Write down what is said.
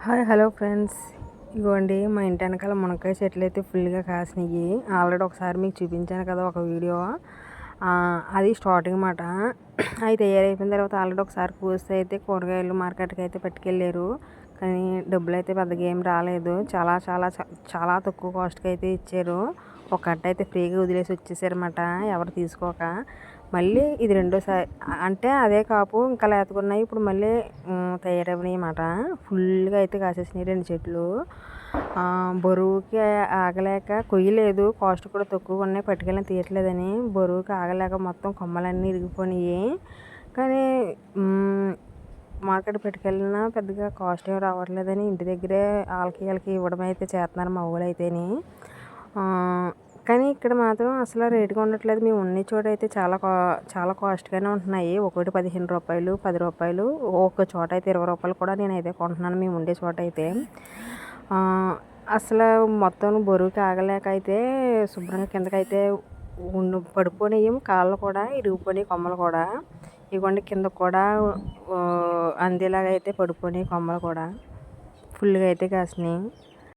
Hi hello friends, ఇగోండి మా ఇంటి వెనకాల మునక్కాయ చెట్లు అయితే ఫుల్గా కాసినాయి. ఆల్రెడీ ఒకసారి మీకు చూపించాను కదా ఒక వీడియో. అది స్టార్టింగ్ మాట. అయితే తయారైపోయిన తర్వాత ఆల్రెడీ ఒకసారి కోస్తే అయితే కూరగాయలు మార్కెట్కి అయితే పట్టుకెళ్ళారు. కానీ డబ్బులు అయితే పెద్దగా ఏం రాలేదు. చాలా చాలా చాలా తక్కువ కాస్ట్కి అయితే ఇచ్చారు. ఒక కట్ట అయితే ఫ్రీగా వదిలేసి వచ్చేసారన్నమాట ఎవరు తీసుకోక. మళ్ళీ ఇది రెండోసారి, అంటే అదే కాపు ఇంకా లేతకున్నాయి. ఇప్పుడు మళ్ళీ తయారైనాయి అన్నమాట. ఫుల్గా అయితే కాసేసినాయి 2 చెట్లు. బరువుకి ఆగలేక కొయ్యలేదు, కాస్ట్ కూడా తక్కువ ఉన్నాయి, పట్టుకెళ్ళి తీయట్లేదని. బరువుకి ఆగలేక మొత్తం కొమ్మలన్నీ ఇరిగిపోయినాయి. కానీ మార్కెట్ పెట్టుకెళ్ళినా పెద్దగా కాస్ట్ ఏమి రావట్లేదని ఇంటి దగ్గరే వాళ్ళకి ఇవ్వడం అయితే చేస్తున్నారు మా ఊళ్ళు అయితేని. కానీ ఇక్కడ మాత్రం అసలు రేటుగా ఉండట్లేదు. మేము ఉన్న చోట అయితే చాలా కాస్ట్గానే ఉంటున్నాయి. ఒకటి రూ. 15, రూ. 10, ఒక చోట అయితే రూ. 20 కూడా నేనైతే కొంటున్నాను మేము ఉండే చోట అయితే. అసలు మొత్తం బరువుకి ఆగలేక అయితే శుభ్రంగా కిందకైతే పడిపోయినాయి. కాళ్ళు కూడా ఇరిగిపోయినాయి, కొమ్మలు కూడా. ఇవ్వండి కింద కూడా అందేలాగా అయితే పడిపోయినాయి కొమ్మలు కూడా. ఫుల్గా అయితే కాసినాయి.